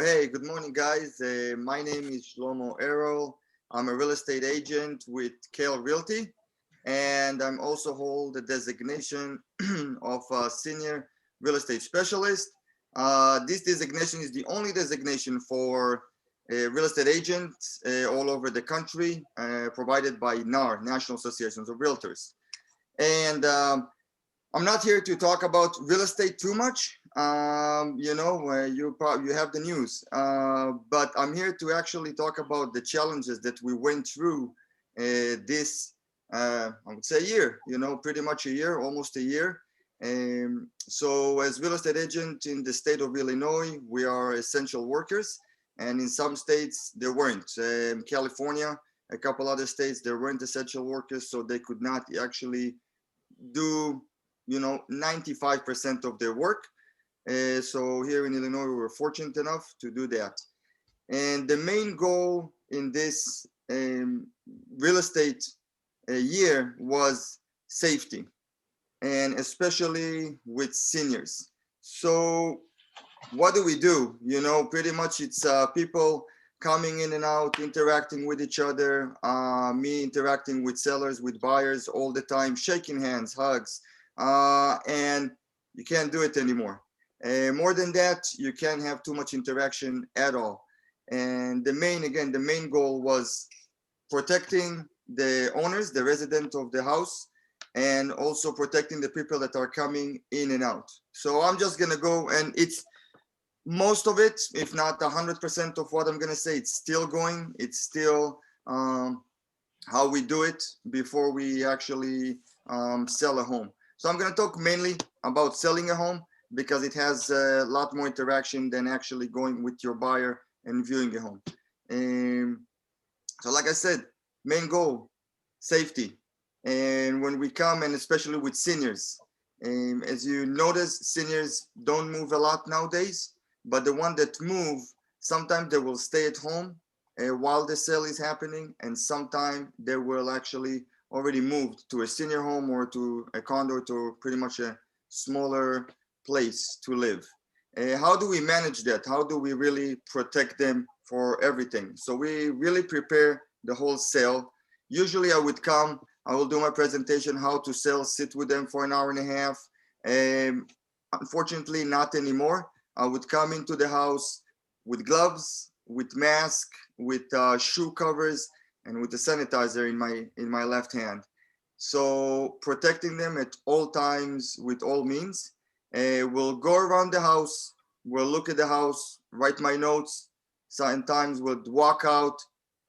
Hey, good morning, guys. My name is Shlomo Arel. I'm a real estate agent with Kale Realty, and I'm also hold the designation of a senior real estate specialist. This designation is the only designation for real estate agents all over the country, provided by NAR, National Associations of Realtors. And I'm not here to talk about real estate too much. You have the news, but I'm here to actually talk about the challenges that we went through this, I would say, year. Pretty much a year, almost a year. So, as real estate agent in the state of Illinois, we are essential workers, and in some states there weren't. California, a couple other states, there weren't essential workers, so they could not actually do 95% of their work. So here in Illinois, we were fortunate enough to do that. And the main goal in this real estate year was safety, and especially with seniors. So what do we do? Pretty much it's people coming in and out, interacting with each other, me interacting with sellers, with buyers all the time, shaking hands, hugs, and you can't do it anymore. More than that, you can't have too much interaction at all. And the main goal was protecting the owners, the resident of the house, and also protecting the people that are coming in and out. So I'm just gonna go, and it's most of it, if not 100% of what I'm gonna say, it's still going. It's still how we do it before we actually sell a home. So I'm gonna talk mainly about selling a home because it has a lot more interaction than actually going with your buyer and viewing a home. So like I said, main goal, safety. And when we come, and especially with seniors, as you notice, seniors don't move a lot nowadays, but the one that move, sometimes they will stay at home while the sale is happening, and sometimes they will actually already moved to a senior home or to a condo, to pretty much a smaller place to live. How do we manage that? How do we really protect them for everything? So we really prepare the whole sale. Usually I would come, I will do my presentation, how to sell, sit with them for an hour and a half. Unfortunately, not anymore. I would come into the house with gloves, with mask, with shoe covers, and with the sanitizer in my left hand. So protecting them at all times with all means. We'll go around the house, we'll look at the house, write my notes. Sometimes we'll walk out,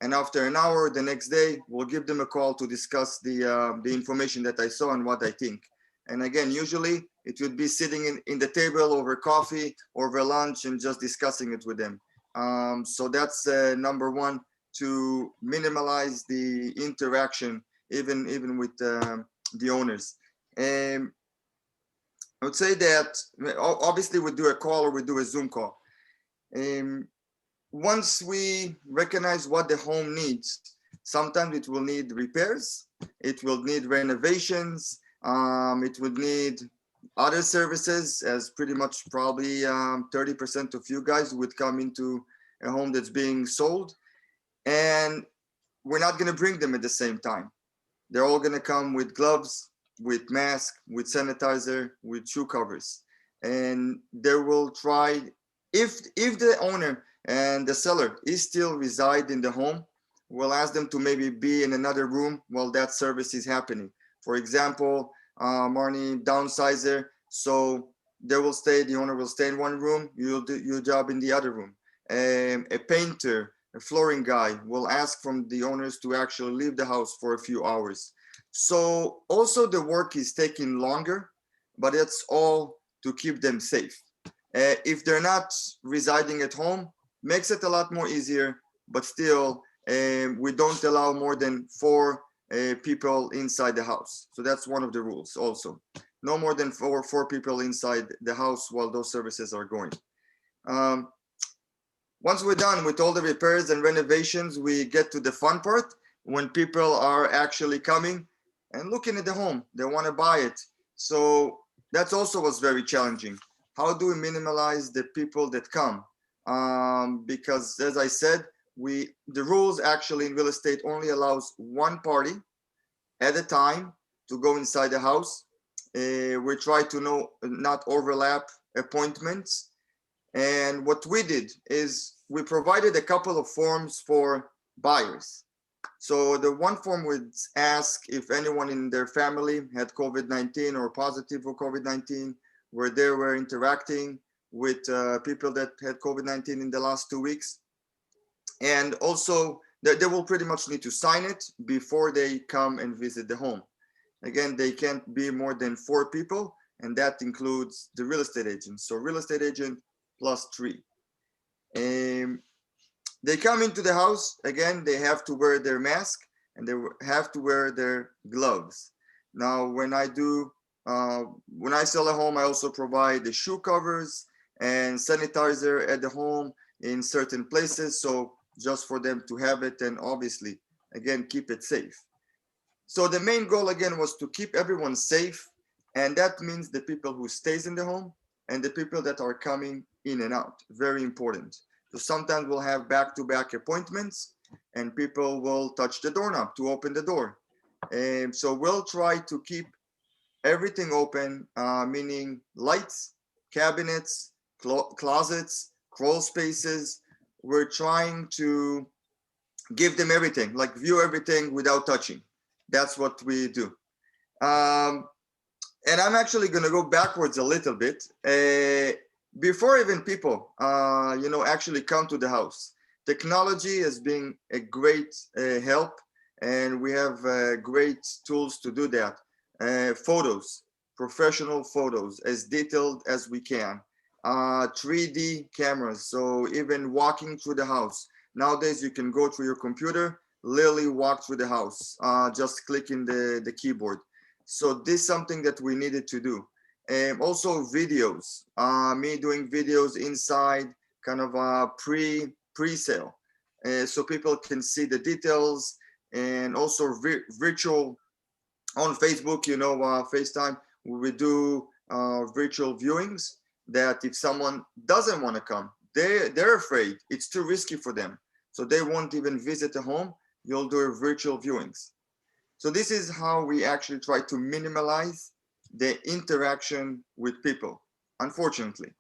and after an hour, the next day, we'll give them a call to discuss the information that I saw and what I think. And again, usually it would be sitting in the table over coffee, over lunch, and just discussing it with them. So that's number one, to minimize the interaction, even with the owners. And I would say that obviously we do a call or we do a Zoom call. Once we recognize what the home needs, sometimes it will need repairs, it will need renovations, it would need other services, as pretty much probably 30% of you guys would come into a home that's being sold, and we're not going to bring them at the same time. They're all going to come with gloves, with mask, with sanitizer, with shoe covers, and they will try, if the owner and the seller is still reside in the home, we'll ask them to maybe be in another room while that service is happening. For example, Marnie, downsizer, so the owner will stay in one room, you'll do your job in the other room. A painter, a flooring guy will ask from the owners to actually leave the house for a few hours. So also the work is taking longer, but it's all to keep them safe. If they're not residing at home, makes it a lot more easier, but still we don't allow more than 4 people inside the house. So that's one of the rules also. No more than four people inside the house while those services are going. Once we're done with all the repairs and renovations, we get to the fun part, when people are actually coming and looking at the home. They want to buy it. So that also was very challenging. How do we minimize the people that come? because as I said, the rules actually in real estate only allows one party at a time to go inside the house. We try to not overlap appointments. And what we did is we provided a couple of forms for buyers. So the one form would ask if anyone in their family had COVID-19 or positive for COVID-19, where they were interacting with people that had COVID-19 in the last 2 weeks. And also they will pretty much need to sign it before they come and visit the home. Again, they can't be more than 4 people, and that includes the real estate agent. So real estate agent plus 3. They come into the house. Again, they have to wear their mask and they have to wear their gloves. Now, when I sell a home, I also provide the shoe covers and sanitizer at the home in certain places. So just for them to have it and obviously, again, keep it safe. So the main goal again was to keep everyone safe. And that means the people who stays in the home and the people that are coming in and out. Very important. So sometimes we'll have back-to-back appointments and people will touch the doorknob to open the door. And so we'll try to keep everything open, meaning lights, cabinets, closets, crawl spaces. We're trying to give them everything, like view everything without touching. That's what we do. And I'm actually going to go backwards a little bit. Before even people, actually come to the house, technology has been a great help, and we have great tools to do that. Photos, professional photos, as detailed as we can. 3D cameras, so even walking through the house. Nowadays, you can go through your computer, literally walk through the house, just clicking the keyboard. So this is something that we needed to do. And also videos, me doing videos inside, kind of a pre-sale. So people can see the details, and also virtual on Facebook, FaceTime, we do virtual viewings that if someone doesn't want to come, they're afraid, it's too risky for them. So they won't even visit the home, you'll do virtual viewings. So this is how we actually try to minimize the interaction with people, unfortunately,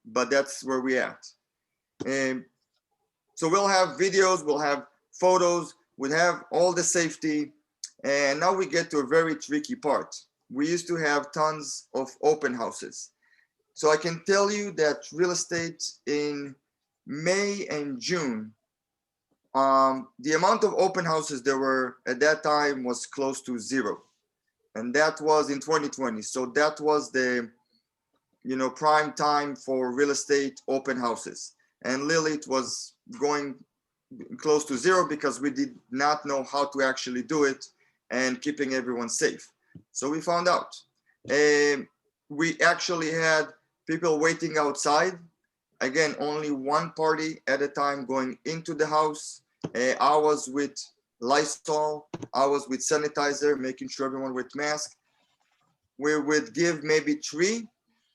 but that's where we're at. So we'll have videos, we'll have photos, we'll have all the safety. And now we get to a very tricky part. We used to have tons of open houses. So I can tell you that real estate in May and June, the amount of open houses there were at that time was close to 0. And that was in 2020. So that was the, prime time for real estate open houses. And literally it was going close to 0 because we did not know how to actually do it and keeping everyone safe. So we found out. We actually had people waiting outside. Again, only one party at a time going into the house. I was with Lysol, I was with sanitizer, making sure everyone with mask. We would give maybe 3,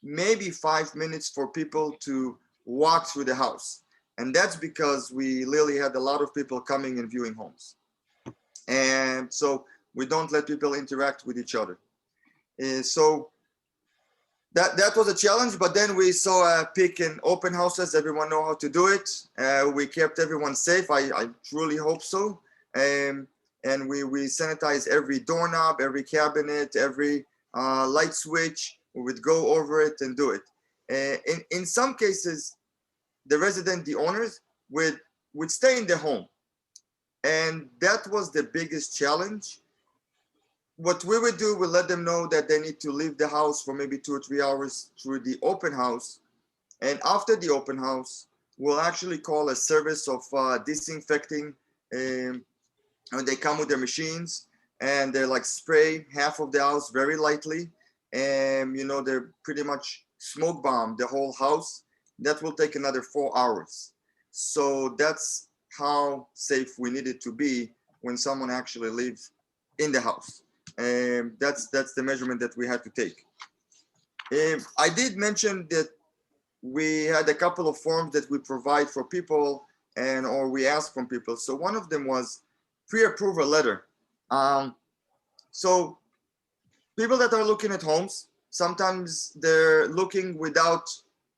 maybe 5 minutes for people to walk through the house. And that's because we literally had a lot of people coming and viewing homes. And so we don't let people interact with each other. So that was a challenge, but then we saw a peak in open houses. Everyone know how to do it. We kept everyone safe. I truly hope so. And we sanitize every doorknob, every cabinet, every light switch. We would go over it and do it. In some cases, the owners would stay in the home. And that was the biggest challenge. What we would do, we let them know that they need to leave the house for maybe 2 or 3 hours through the open house. And after the open house, we'll actually call a service of disinfecting. And they come with their machines and they're like spray half of the house very lightly. And, they're pretty much smoke bomb the whole house. That will take another 4 hours. So that's how safe we needed to be when someone actually lives in the house. That's the measurement that we had to take. I did mention that we had a couple of forms that we provide for people or we ask from people. So one of them was pre-approval letter. So people that are looking at homes, sometimes they're looking without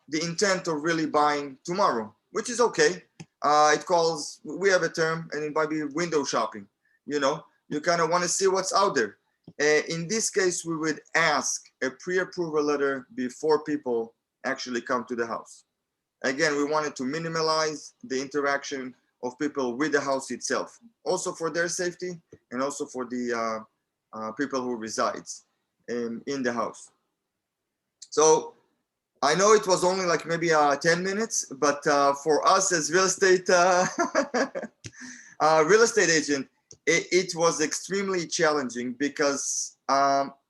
the intent of really buying tomorrow, which is okay. We have a term, and it might be window shopping. You kind of want to see what's out there. In this case, we would ask a pre-approval letter before people actually come to the house. Again, we wanted to minimize the interaction of people with the house itself, also for their safety and also for the people who resides in the house. So I know it was only like maybe 10 minutes, but for us as real estate agent, it was extremely challenging because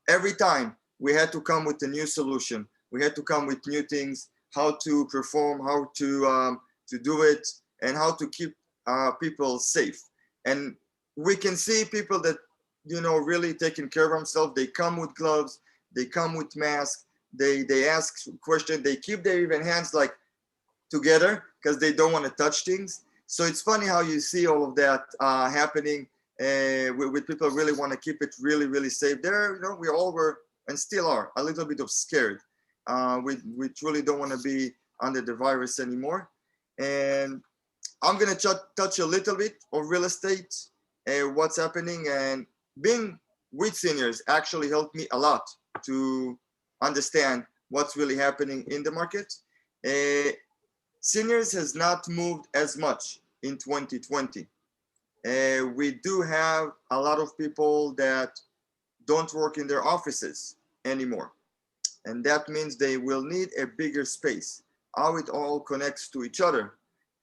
every time we had to come with a new solution. We had to come with new things, how to perform, how to do it, and how to keep people safe. And we can see people that, really taking care of themselves. They come with gloves, they come with masks, they ask questions, they keep their even hands like together because they don't want to touch things. So it's funny how you see all of that happening with people really want to keep it really, really safe. There, we all were and still are a little bit of scared. We truly don't want to be under the virus anymore. And I'm going to touch a little bit of real estate, what's happening, and being with seniors actually helped me a lot to understand what's really happening in the market. Seniors has not moved as much in 2020. We do have a lot of people that don't work in their offices anymore. And that means they will need a bigger space. How it all connects to each other.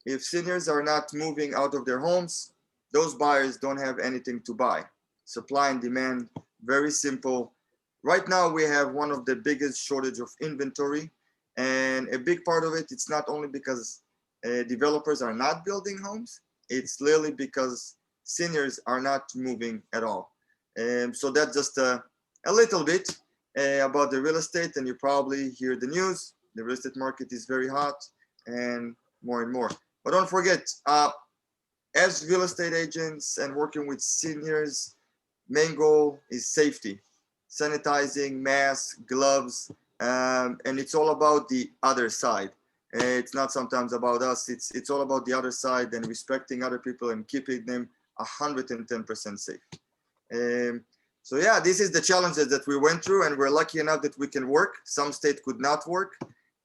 If seniors are not moving out of their homes, those buyers don't have anything to buy. Supply and demand, very simple. Right now, we have one of the biggest shortage of inventory. And a big part of it, it's not only because developers are not building homes, it's literally because seniors are not moving at all. So that's just a little bit about the real estate, and you probably hear the news. The real estate market is very hot and more. But don't forget, as real estate agents and working with seniors, main goal is safety, sanitizing, masks, gloves, and it's all about the other side. It's not sometimes about us. It's all about the other side and respecting other people and keeping them 110% safe. So yeah, this is the challenges that we went through, and we're lucky enough that we can work. Some states could not work,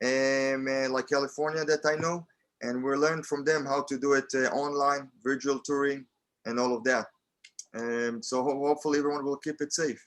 like California that I know, and we learned from them how to do it online, virtual touring, and all of that. So hopefully everyone will keep it safe.